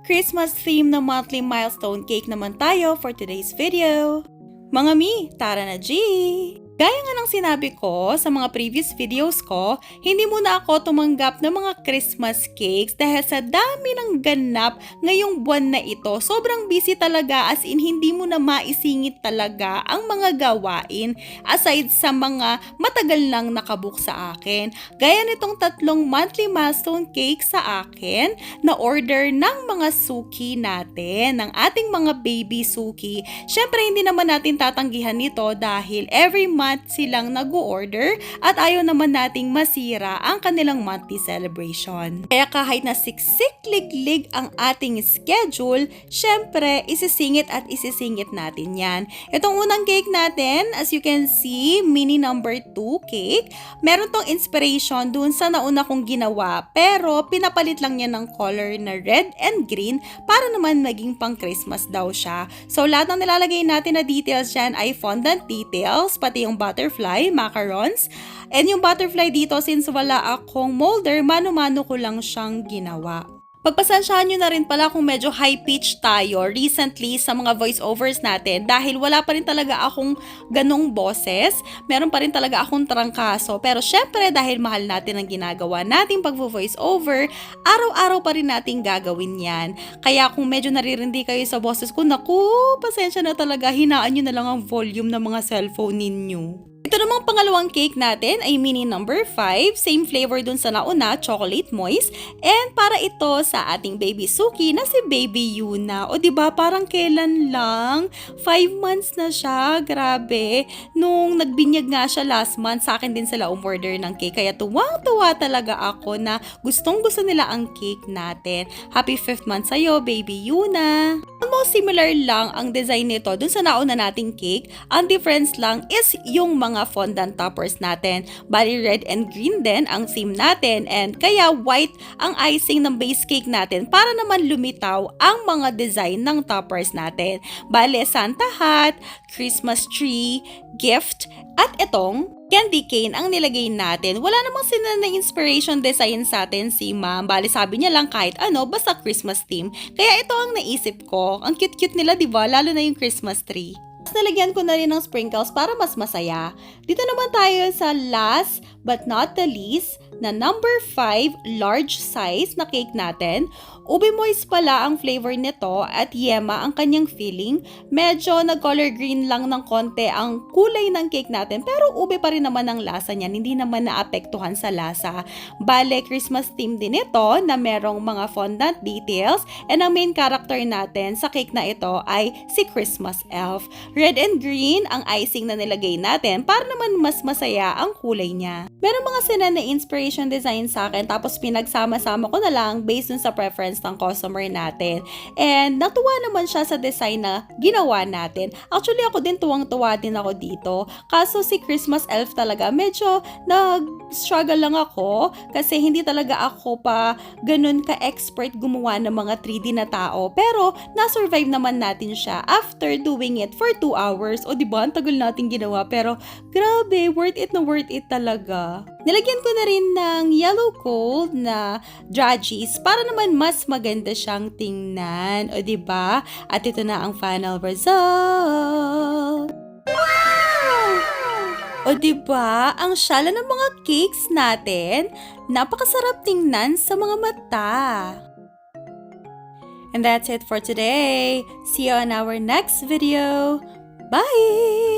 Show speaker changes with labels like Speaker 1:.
Speaker 1: Christmas theme na monthly milestone cake naman tayo for today's video. Mga mi, tara na G! Gaya nga ng sinabi ko sa mga previous videos ko, hindi muna ako tumanggap ng mga Christmas cakes dahil sa dami ng ganap ngayong buwan na ito. Sobrang busy talaga, as in hindi mo na maisingit talaga ang mga gawain aside sa mga matagal nang nakabook sa akin. Gaya nitong 3 monthly milestone cake sa akin na order ng mga suki natin, ng ating mga baby suki. Syempre hindi naman natin tatanggihan nito dahil every month silang nag-order at ayaw naman nating masira ang kanilang monthly celebration. Kaya kahit na siksik-liglig ang ating schedule, syempre isisingit at isisingit natin yan. Itong unang cake natin, as you can see, mini number 2 cake. Meron tong inspiration dun sa nauna kong ginawa, pero pinapalit lang niya ng color na red and green para naman maging pang Christmas daw siya. So lahat ng nilalagay natin na details dyan ay fondant details, pati yung butterfly, macarons. And yung butterfly dito, since wala akong molder, mano-mano ko lang siyang ginawa. Pagpasensyahan nyo na rin pala kung medyo high-pitch tayo recently sa mga voiceovers natin dahil wala pa rin talaga akong ganong boses, meron pa rin talaga akong trangkaso. Pero syempre dahil mahal natin ang ginagawa nating pag-voiceover, araw-araw pa rin nating gagawin yan. Kaya kung medyo naririndi kayo sa boses ko, naku, pasensya na talaga, hinaan nyo na lang ang volume ng mga cellphone ninyo. Ito namang pangalawang cake natin ay mini number 5, same flavor dun sa nauna, chocolate moist. And para ito sa ating baby suki na si Baby Yuna. O diba parang kailan lang? 5 months na siya, grabe. Nung nagbinyag nga siya last month, sa akin din sila umorder ng cake. Kaya tuwang-tuwa talaga ako na gustong-gusto nila ang cake natin. Happy 5th month sa'yo, Baby Yuna! Almost similar lang ang design nito dun sa nauna nating cake. Ang difference lang is yung mga fondant toppers natin. Bali red and green din ang theme natin and kaya white ang icing ng base cake natin para naman lumitaw ang mga design ng toppers natin. Bali Santa hat, Christmas tree, gift, at itong candy cane ang nilagay natin. Wala namang na inspiration design sa atin si ma'am. Bali sabi niya lang kahit ano, basta Christmas theme. Kaya ito ang naisip ko. Ang cute-cute nila, diba? Lalo na yung Christmas tree. Nalagyan ko na rin ng sprinkles para mas masaya. Dito naman tayo sa last but not the least na number 5 large size na cake natin. Ube moist pala ang flavor nito at yema ang kanyang filling. Medyo nag-color green lang ng konti ang kulay ng cake natin pero ube pa rin naman ang lasa niyan. Hindi naman naapektuhan sa lasa. Bale, Christmas theme din ito na merong mga fondant details and ang main character natin sa cake na ito ay si Christmas elf. Red and green ang icing na nilagay natin para naman mas masaya ang kulay niya. Meron mga na inspiration design sa akin tapos pinagsama-sama ko na lang based dun sa preference ng customer natin. And natuwa naman siya sa design na ginawa natin. Actually ako din tuwang-tuwa din ako dito. Kaso si Christmas elf talaga medyo nag-struggle lang ako kasi hindi talaga ako pa ganun ka-expert gumawa ng mga 3D na tao. Pero na-survive naman natin siya after doing it for 2 hours. O diba, ang tagal natin ginawa pero grabe, worth it na worth it talaga. Nilagyan ko na rin ng yellow gold na draggies para naman mas maganda siyang tingnan. O diba? At ito na ang final result. Wow! O diba? Ang syala ng mga cakes natin, napakasarap tingnan sa mga mata. And that's it for today. See you on our next video. Bye!